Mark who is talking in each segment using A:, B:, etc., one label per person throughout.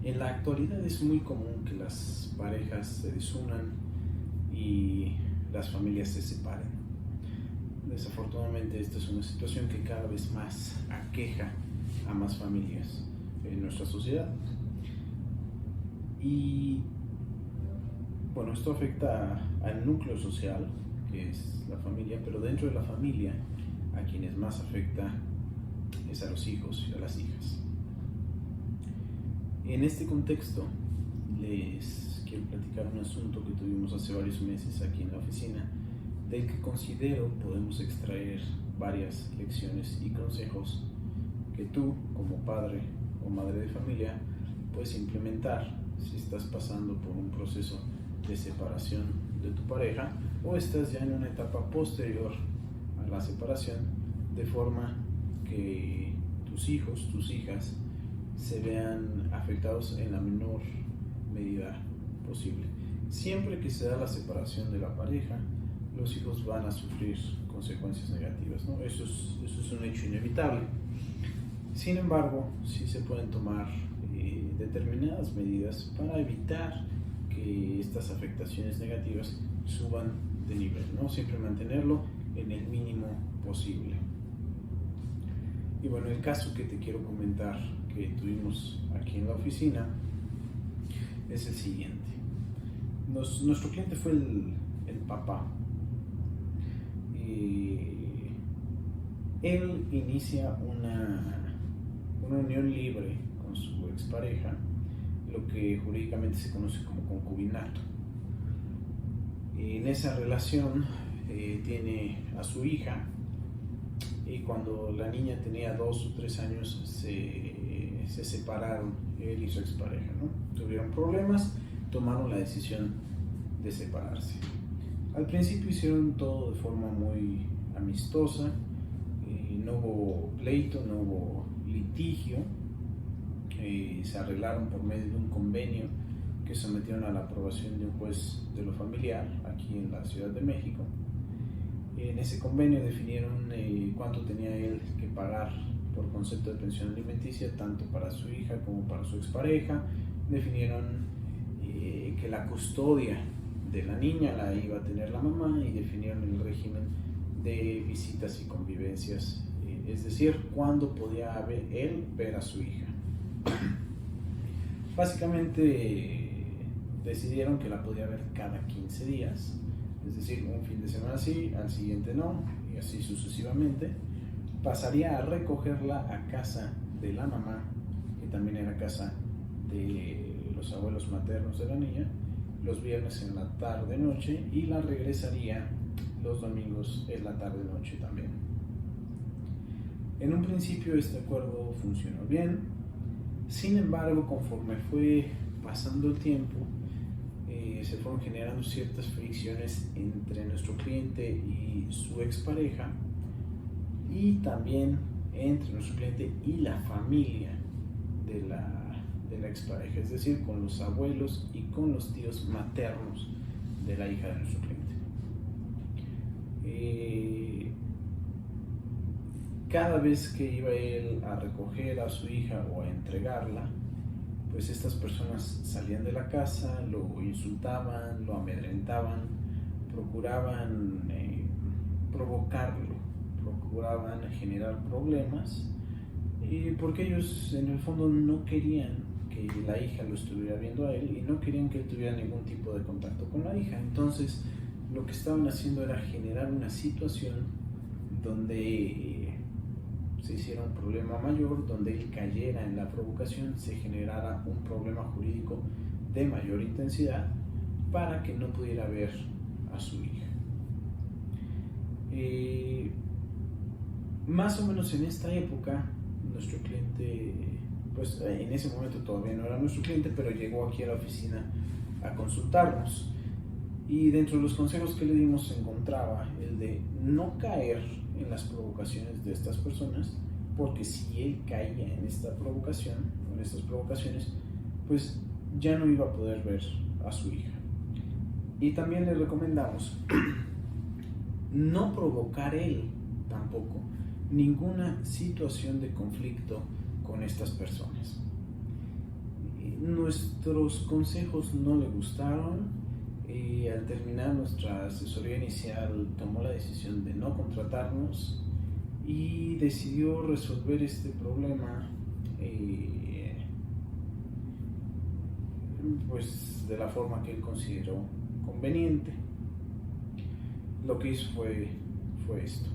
A: En la actualidad es muy común que las parejas se desunan y las familias se separen. Desafortunadamente esta es una situación que cada vez más aqueja a más familias en nuestra sociedad. Y bueno, esto afecta al núcleo social, que es la familia, pero dentro de la familia a quienes más afecta es a los hijos y a las hijas. En este contexto les quiero platicar un asunto que tuvimos hace varios meses aquí en la oficina, del que considero podemos extraer varias lecciones y consejos que tú, como padre o madre de familia, puedes implementar si estás pasando por un proceso de separación de tu pareja o estás ya en una etapa posterior a la separación, de forma que tus hijos, tus hijas se vean afectados en la menor medida posible. Siempre que se da la separación de la pareja, los hijos van a sufrir consecuencias negativas, ¿no? Eso es un hecho inevitable. Sin embargo, sí se pueden tomar determinadas medidas para evitar que estas afectaciones negativas suban de nivel, ¿no? Siempre mantenerlo en el mínimo posible. Y bueno, el caso que te quiero comentar que tuvimos aquí en la oficina es el siguiente. Nuestro cliente fue el papá. Él inicia una unión libre con su expareja, lo que jurídicamente se conoce como concubinato. En esa relación tiene a su hija, y cuando la niña tenía 2 o 3 años se separaron él y su expareja, ¿no? Tuvieron problemas, tomaron la decisión de separarse. Al principio hicieron todo de forma muy amistosa, no hubo pleito, no hubo litigio, se arreglaron por medio de un convenio que sometieron a la aprobación de un juez de lo familiar aquí en la Ciudad de México. En ese convenio definieron cuánto tenía él que pagar por concepto de pensión alimenticia, tanto para su hija como para su expareja. Definieron que la custodia de la niña la iba a tener la mamá, y definieron el régimen de visitas y convivencias, es decir, cuándo podía él ver a su hija. Básicamente decidieron que la podía ver cada 15 días, es decir, un fin de semana sí, al siguiente no, y así sucesivamente. Pasaría a recogerla a casa de la mamá, que también era casa de los abuelos maternos de la niña, los viernes en la tarde-noche, y la regresaría los domingos en la tarde-noche también. En un principio este acuerdo funcionó bien. Sin embargo, conforme fue pasando el tiempo, se fueron generando ciertas fricciones entre nuestro cliente y su expareja, y también entre nuestro cliente y la familia de la expareja, es decir, con los abuelos y con los tíos maternos de la hija de nuestro cliente. Cada vez que iba él a recoger a su hija o a entregarla, pues estas personas salían de la casa, lo insultaban, lo amedrentaban, procuraban provocarlo, procuraban generar problemas, porque ellos en el fondo no querían que la hija lo estuviera viendo a él, y no querían que él tuviera ningún tipo de contacto con la hija. Entonces lo que estaban haciendo era generar una situación donde se hiciera un problema mayor, donde él cayera en la provocación, se generara un problema jurídico de mayor intensidad para que no pudiera ver a su hija. Más o menos en esta época, nuestro cliente, pues en ese momento todavía no era nuestro cliente, pero llegó aquí a la oficina a consultarnos. Y dentro de los consejos que le dimos se encontraba el de no caer en las provocaciones de estas personas, porque si él caía en esta provocación, en estas provocaciones, pues ya no iba a poder ver a su hija. Y también le recomendamos no provocar él tampoco ninguna situación de conflicto con estas personas. Nuestros consejos no le gustaron y al terminar nuestra asesoría inicial tomó la decisión de no contratarnos y decidió resolver este problema pues de la forma que él consideró conveniente. Lo que hizo fue esto: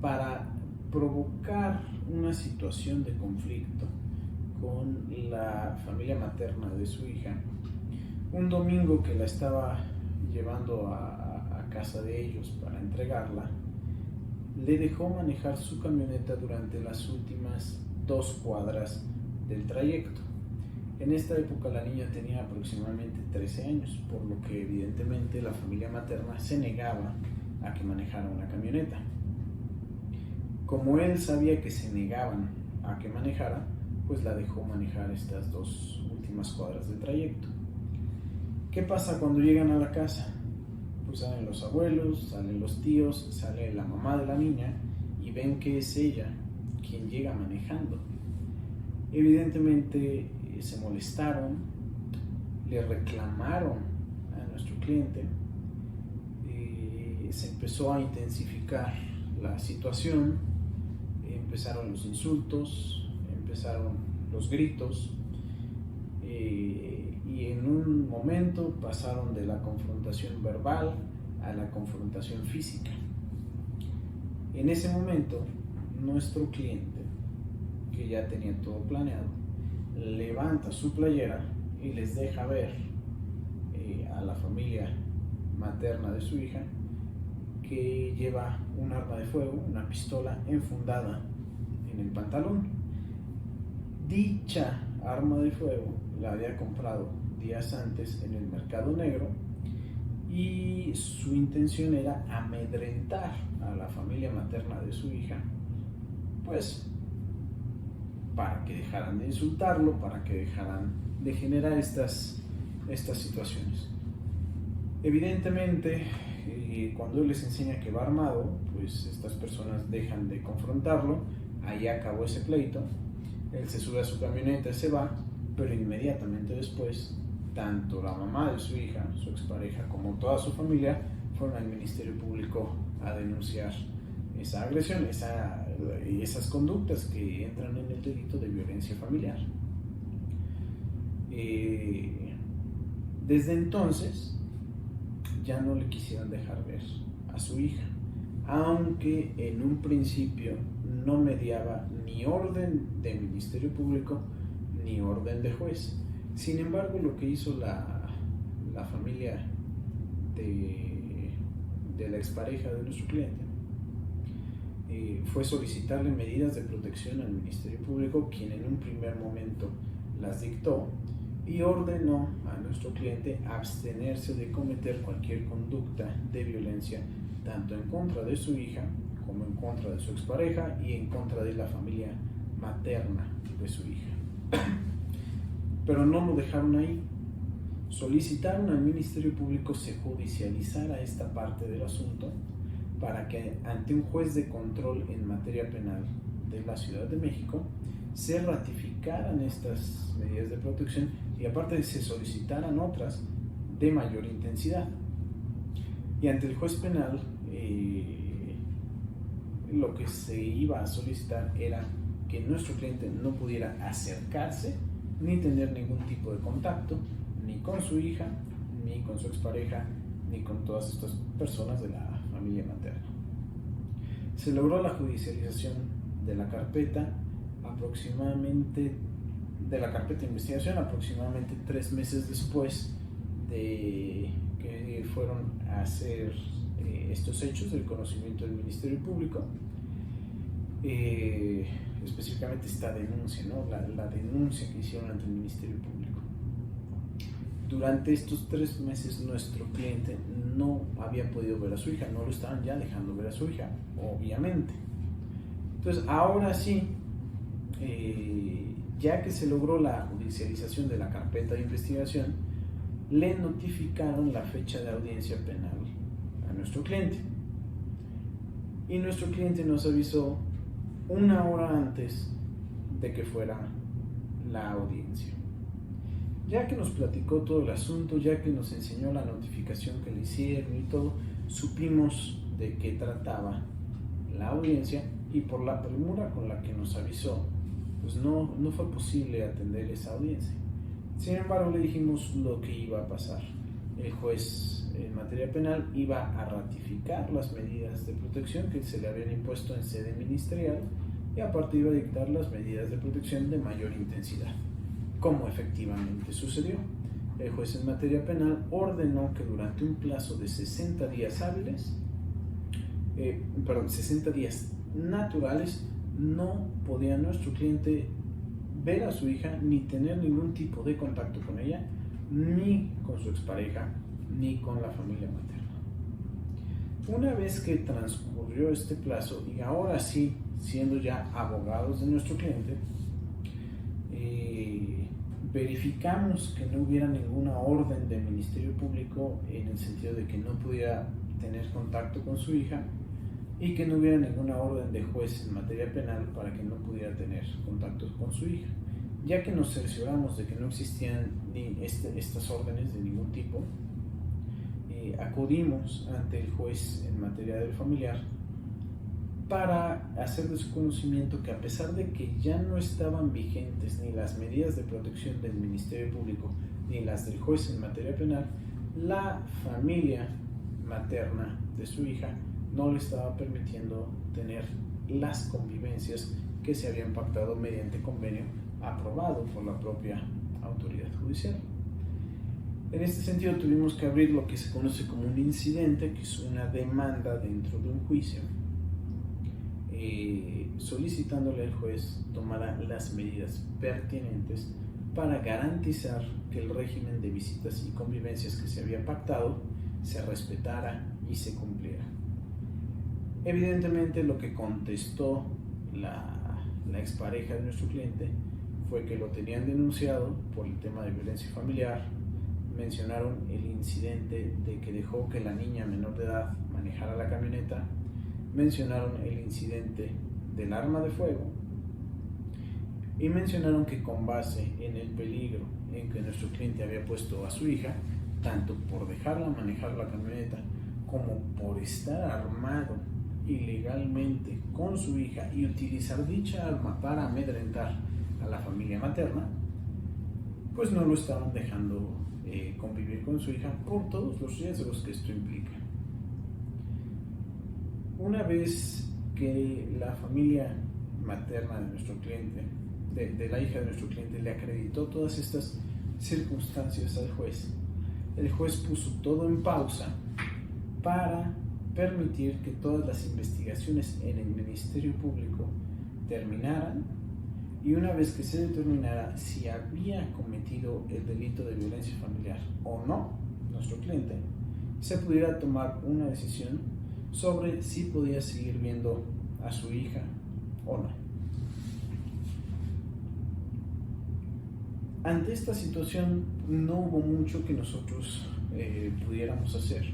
A: para provocar una situación de conflicto con la familia materna de su hija, un domingo que la estaba llevando a casa de ellos para entregarla, le dejó manejar su camioneta durante las últimas 2 cuadras del trayecto. En esta época la niña tenía aproximadamente 13 años, por lo que evidentemente la familia materna se negaba a que manejara una camioneta. Como él sabía que se negaban a que manejara, pues la dejó manejar estas 2 últimas cuadras del trayecto. ¿Qué pasa cuando llegan a la casa? Pues salen los abuelos, salen los tíos, sale la mamá de la niña y ven que es ella quien llega manejando. Evidentemente se molestaron, le reclamaron a nuestro cliente, se empezó a intensificar la situación, empezaron los insultos, empezaron los gritos, y en un momento pasaron de la confrontación verbal a la confrontación física. En ese momento, nuestro cliente, que ya tenía todo planeado, levanta su playera y les deja ver a la familia materna de su hija que lleva un arma de fuego, una pistola enfundada en el pantalón. Dicha arma de fuego la había comprado días antes en el mercado negro y su intención era amedrentar a la familia materna de su hija, pues para que dejaran de insultarlo, para que dejaran de generar estas situaciones. Evidentemente, cuando él les enseña que va armado, pues estas personas dejan de confrontarlo. Ahí acabó ese pleito. Él se sube a su camioneta y se va, pero inmediatamente después, tanto la mamá de su hija, su expareja, como toda su familia fueron al Ministerio Público a denunciar esa agresión, esas conductas que entran en el delito de violencia familiar. Desde entonces ya no le quisieron dejar ver a su hija, aunque en un principio no mediaba ni orden del Ministerio Público ni orden de juez. Sin embargo, lo que hizo la familia de la expareja de nuestro cliente fue solicitarle medidas de protección al Ministerio Público, quien en un primer momento las dictó y ordenó a nuestro cliente abstenerse de cometer cualquier conducta de violencia, tanto en contra de su hija como en contra de su expareja y en contra de la familia materna de su hija. Pero no lo dejaron ahí. Solicitaron al Ministerio Público se judicializara esta parte del asunto para que ante un juez de control en materia penal de la Ciudad de México se ratificaran estas medidas de protección y aparte se solicitaran otras de mayor intensidad. Y ante el juez penal lo que se iba a solicitar era que nuestro cliente no pudiera acercarse ni tener ningún tipo de contacto ni con su hija, ni con su expareja, ni con todas estas personas de la familia materna. Se logró la judicialización de la carpeta de investigación aproximadamente 3 meses después de que fueron a hacer estos hechos del conocimiento del Ministerio Público. Específicamente esta denuncia, ¿no? la denuncia que hicieron ante el Ministerio Público. Durante estos 3 meses nuestro cliente no había podido ver a su hija, no lo estaban ya dejando ver a su hija, obviamente. Entonces ahora sí, ya que se logró la judicialización de la carpeta de investigación, le notificaron la fecha de audiencia penal a nuestro cliente. Y nuestro cliente nos avisó 1 hora antes de que fuera la audiencia. Ya que nos platicó todo el asunto, ya que nos enseñó la notificación que le hicieron y todo, supimos de qué trataba la audiencia, y por la premura con la que nos avisó, pues no fue posible atender esa audiencia. Sin embargo, le dijimos lo que iba a pasar. El juez en materia penal iba a ratificar las medidas de protección que se le habían impuesto en sede ministerial, y aparte iba a dictar las medidas de protección de mayor intensidad, como efectivamente sucedió. El juez en materia penal ordenó que durante un plazo de 60 días hábiles, 60 días naturales, no podía nuestro cliente ver a su hija ni tener ningún tipo de contacto con ella, ni con su expareja, ni con la familia materna. Una vez que transcurrió este plazo, y ahora sí, siendo ya abogados de nuestro cliente, verificamos que no hubiera ninguna orden del Ministerio Público en el sentido de que no pudiera tener contacto con su hija, y que no hubiera ninguna orden de juez en materia penal para que no pudiera tener contacto con su hija. Ya que nos cercioramos de que no existían estas órdenes de ningún tipo, acudimos ante el juez en materia del familiar para hacer de su conocimiento que, a pesar de que ya no estaban vigentes ni las medidas de protección del Ministerio Público ni las del juez en materia penal, la familia materna de su hija no le estaba permitiendo tener las convivencias que se habían pactado mediante convenio aprobado por la propia autoridad judicial. En este sentido, tuvimos que abrir lo que se conoce como un incidente, que es una demanda dentro de un juicio, solicitándole al juez tomara las medidas pertinentes para garantizar que el régimen de visitas y convivencias que se había pactado se respetara y se cumpliera. Evidentemente, lo que contestó la expareja de nuestro cliente fue que lo tenían denunciado por el tema de violencia familiar. Mencionaron el incidente de que dejó que la niña menor de edad manejara la camioneta, mencionaron el incidente del arma de fuego, y mencionaron que, con base en el peligro en que nuestro cliente había puesto a su hija, tanto por dejarla manejar la camioneta como por estar armado ilegalmente con su hija y utilizar dicha arma para amedrentar a la familia materna, pues no lo estaban dejando convivir con su hija por todos los riesgos que esto implica. Una vez que la familia materna de nuestro cliente, de la hija de nuestro cliente, le acreditó todas estas circunstancias al juez, el juez puso todo en pausa para permitir que todas las investigaciones en el Ministerio Público terminaran, y una vez que se determinara si había cometido el delito de violencia familiar o no nuestro cliente, se pudiera tomar una decisión sobre si podía seguir viendo a su hija o no. Ante esta situación no hubo mucho que nosotros pudiéramos hacer.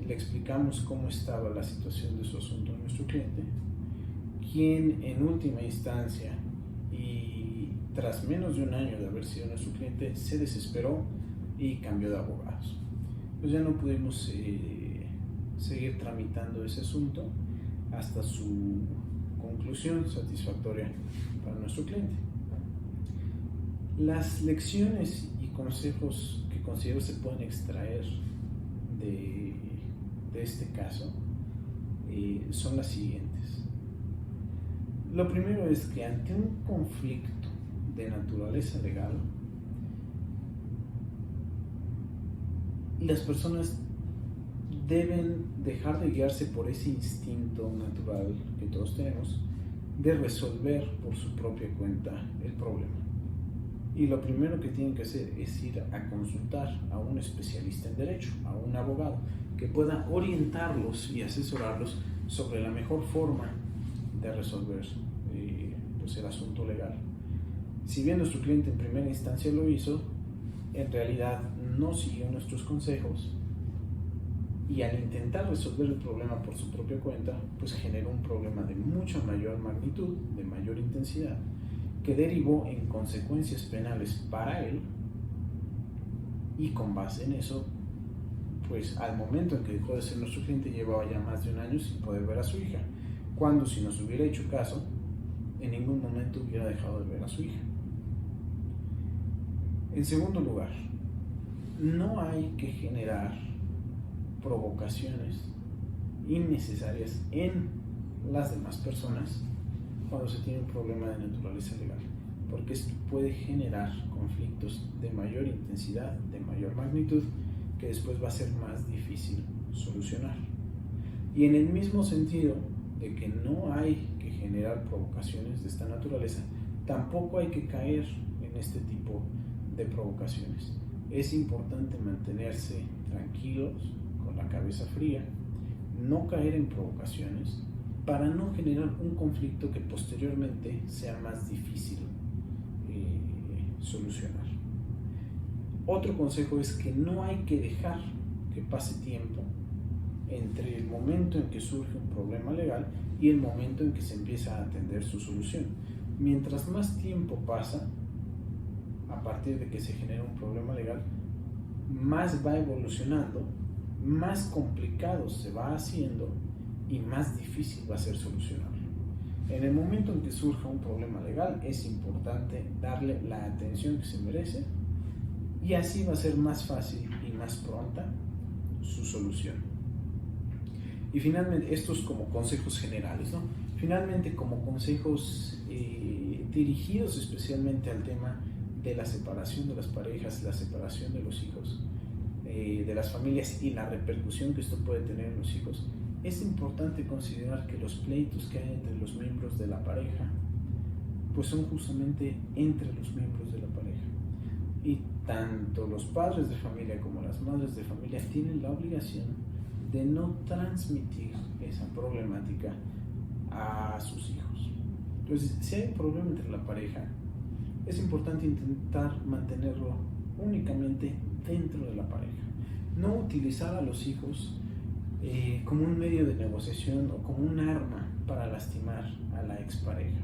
A: Le explicamos cómo estaba la situación de su asunto a nuestro cliente, quien en última instancia, y tras menos de un año de haber sido nuestro cliente, se desesperó y cambió de abogados. Pues ya no pudimos seguir tramitando ese asunto hasta su conclusión satisfactoria para nuestro cliente. Las lecciones y consejos que considero se pueden extraer de este caso son las siguientes. Lo primero es que, ante un conflicto de naturaleza legal, las personas deben dejar de guiarse por ese instinto natural que todos tenemos de resolver por su propia cuenta el problema. Y lo primero que tienen que hacer es ir a consultar a un especialista en derecho, a un abogado, que pueda orientarlos y asesorarlos sobre la mejor forma de resolver pues el asunto legal. Si bien nuestro cliente en primera instancia lo hizo, en realidad no siguió nuestros consejos, y al intentar resolver el problema por su propia cuenta, pues generó un problema de mucha mayor magnitud, de mayor intensidad, que derivó en consecuencias penales para él y con base en eso, pues al momento en que dejó de ser nuestro cliente llevaba ya más de un año sin poder ver a su hija, cuando si nos hubiera hecho caso, en ningún momento hubiera dejado de ver a su hija. En segundo lugar, no hay que generar provocaciones innecesarias en las demás personas cuando se tiene un problema de naturaleza legal, porque esto puede generar conflictos de mayor intensidad, de mayor magnitud, que después va a ser más difícil solucionar. Y en el mismo sentido de que no hay que generar provocaciones de esta naturaleza, tampoco hay que caer en este tipo de provocaciones. Es importante mantenerse tranquilos, con la cabeza fría, no caer en provocaciones para no generar un conflicto que posteriormente sea más difícil solucionar. Otro consejo es que no hay que dejar que pase tiempo entre el momento en que surge un problema legal y el momento en que se empieza a atender su solución. Mientras más tiempo pasa a partir de que se genera un problema legal, más va evolucionando, más complicado se va haciendo y más difícil va a ser solucionarlo. En el momento en que surja un problema legal es importante darle la atención que se merece y así va a ser más fácil y más pronta su solución. Y finalmente, estos como consejos generales, ¿no? Finalmente, como consejos dirigidos especialmente al tema de la separación de las parejas, la separación de los hijos, de las familias y la repercusión que esto puede tener en los hijos, es importante considerar que los pleitos que hay entre los miembros de la pareja pues son justamente entre los miembros de la pareja, y tanto los padres de familia como las madres de familia tienen la obligación de no transmitir esa problemática a sus hijos. Entonces, si hay un problema entre la pareja, es importante intentar mantenerlo únicamente dentro de la pareja, no utilizar a los hijos como un medio de negociación o como un arma para lastimar a la expareja.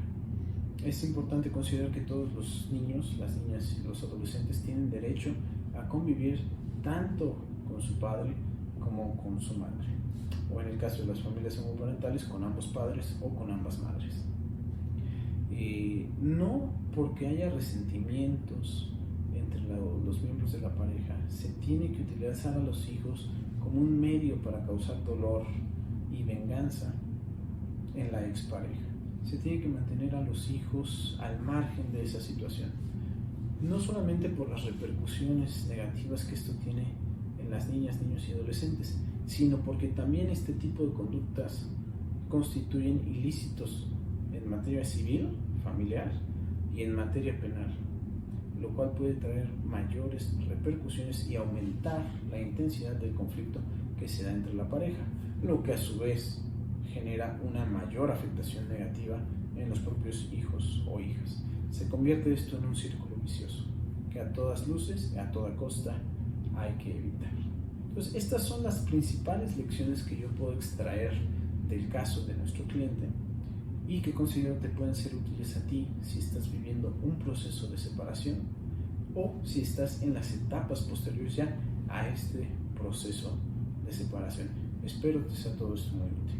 A: Es importante considerar que todos los niños, las niñas y los adolescentes tienen derecho a convivir tanto con su padre como con su madre, o en el caso de las familias homoparentales, con ambos padres o con ambas madres. No porque haya resentimientos entre los miembros de la pareja se tiene que utilizar a los hijos como un medio para causar dolor y venganza en la expareja. Se tiene que mantener a los hijos al margen de esa situación, no solamente por las repercusiones negativas que esto tiene en las niñas, niños y adolescentes, sino porque también este tipo de conductas constituyen ilícitos en materia civil, familiar y en materia penal, lo cual puede traer mayores repercusiones y aumentar la intensidad del conflicto que se da entre la pareja, lo que a su vez genera una mayor afectación negativa en los propios hijos o hijas. Se convierte esto en un círculo vicioso que a todas luces, a toda costa, hay que evitar. Entonces, estas son las principales lecciones que yo puedo extraer del caso de nuestro cliente y que considero te pueden ser útiles a ti si estás viviendo un proceso de separación o si estás en las etapas posteriores ya a este proceso de separación. Espero que sea todo esto muy útil.